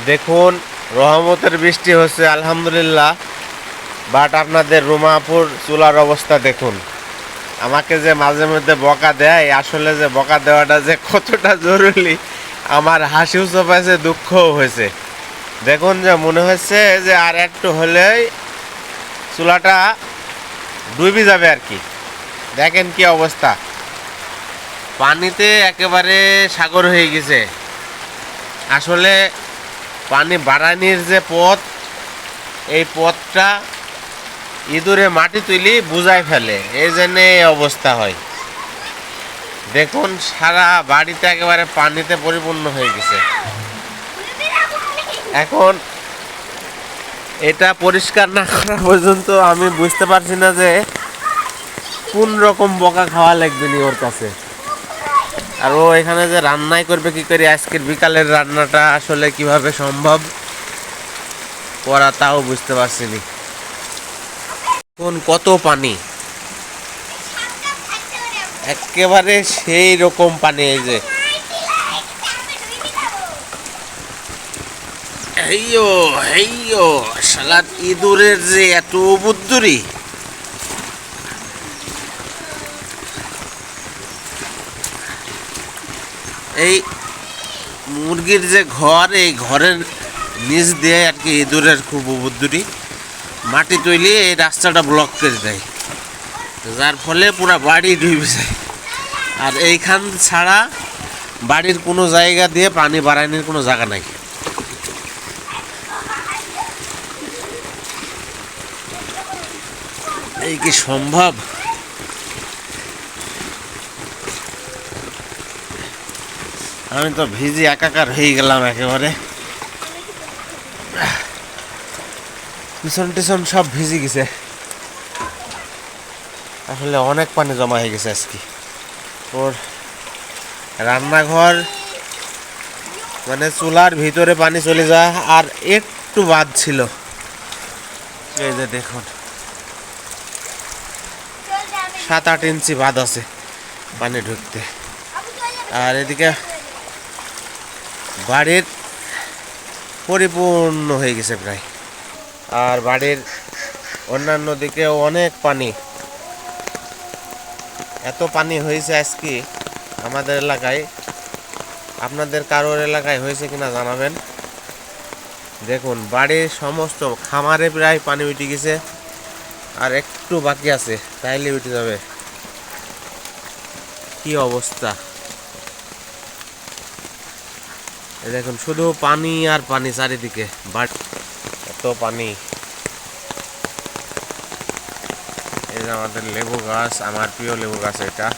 দেখুন, রহমতের বৃষ্টি হচ্ছে আলহামদুলিল্লাহ। বাট আপনাদের রুমাপুর চুলার অবস্থা দেখুন। আমাকে যে মাঝে মধ্যে বকা দেয়, আসলে যে বকা দেওয়াটা যে কতটা জরুরি, আমার হাসিও চপাইছে, দুঃখও হয়েছে। দেখুন, যে মনে হচ্ছে যে আর একটু হলেই চুলাটা ডুবে যাবে আর কি। দেখেন কি অবস্থা, পানিতে একেবারে সাগর হয়ে গেছে। আসলে পানি বাড়ানির যে পথ, এই পথটা ইঁদুরে মাটি তুলি বুঝাই ফেলে, এই জন্য এই অবস্থা হয়। দেখুন, সারা বাড়িতে একেবারে পানিতে পরিপূর্ণ হয়ে গেছে। এখন এটা পরিষ্কার না করা পর্যন্ত আমি বুঝতে পারছি না যে কোন রকম বকা খাওয়া লাগবে নি ওর কাছে। আর ও এখানে যে রান্নাই করবে কি করে, আজকের বিকালের রান্নাটা আসলে কিভাবে সম্ভব করা তাও বুঝতে পারছি নি। কোন কত পানি, একেবারে সেই রকম পানি। এই যে হেইয়ো হেইয়ো, শালার ইঁদুরের যে এত বুদ্ধুরি। এই মুরগির যে ঘর, এই ঘরের নিচ দিয়ে আর কি ইঁদুরের খুব বুদ্ধুরি। মাটি তৈলি এই রাস্তাটা ব্লক করে দেয়, যার ফলে পুরো বাড়ি ডুবে যায়। আর এইখান ছাড়া বাড়ির কোনো জায়গা দিয়ে পানি বাড়ানোর কোনো জায়গা নাই। এই কি সম্ভব? আমি তো ভিজি একাকার হয়ে গেলাম একেবারে, পিছন টিছন সব ভিজে গেছে। আসলে অনেক পানি জমা হয়ে গেছে আজকে। ওর রান্নাঘর মানে চুলার ভিতরে পানি চলে যায়, আর একটু বাদ ছিল। এই যে দেখুন, 7-8 ইঞ্চি বাদ আছে পানি ঢুকতে। আর এদিকে বাড়ির পরিপূর্ণ হয়ে গেছে প্রায়। আর বাড়ির অন্যান্য দিকেও অনেক পানি। এত পানি হয়েছে আজকে আমাদের এলাকায়। আপনাদের কারোর এলাকায় হয়েছে কিনা জানাবেন। দেখুন, বাড়ির সমস্ত খামারে প্রায় পানি উঠে গেছে, আর একটু বাকি আছে, তাইলে উঠে যাবে। কি অবস্থা দেখুন, শুধু পানি আর পানি চারিদিকে, বাট এত পানি। এই যে আমাদের লেবু গাছ, আমার প্রিয় লেবু গাছ এটা।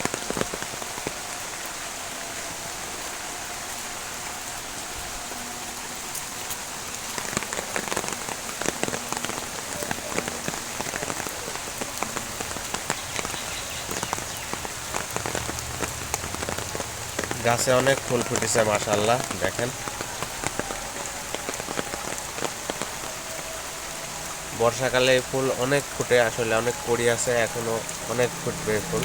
গাছে অনেক ফুল ফুটেছে মাশাআল্লাহ। দেখেন, বর্ষাকালে ফুল অনেক ফুটে, আসলে অনেক কড়ি আছে, এখনো অনেক ফুটবে ফুল।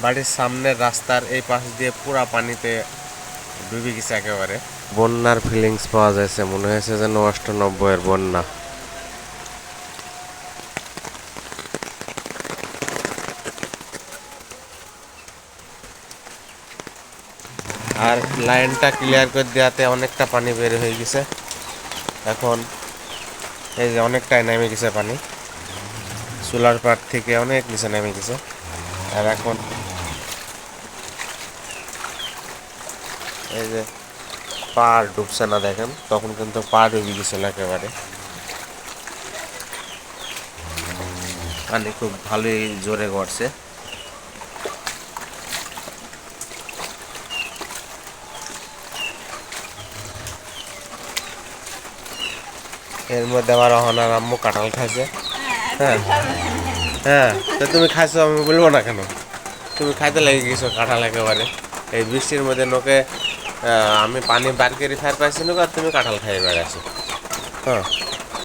বাড়ির সামনের রাস্তার এই পাশ দিয়ে পুরা পানিতে ডুবে গেছে একেবারে। বন্যার ফিলিংস পাওয়া যাচ্ছে, মনে হয়েছে যেন 98-এর বন্যা। আর লাইনটা ক্লিয়ার করে দেওয়াতে অনেকটা পানি বের হয়ে গেছে। এখন এই যে অনেকটাই নেমে গেছে পানি, চুলার পাড় থেকে অনেক নিচে নেমে গেছে। আর এখন এই যে পাড় ডুবছে না, দেখেন, তখন কিন্তু পাড় ডুবে গেছিল একেবারে। পানি খুব ভালোই জোরে গড়ছে। এর মধ্যে আমার অহনার আম্মু কাঁঠাল খাইছে। হ্যাঁ হ্যাঁ, তো তুমি খাইছো, আমি বলবো না কেন? তুমি খাইতে লেগে গেছো কাঁঠাল একেবারে। এই বৃষ্টির মধ্যে নোকে আমি পানি বার করে ফের পাইছি না, আর তুমি কাঁঠাল খাই বেড়াচ্ছো। হ্যাঁ।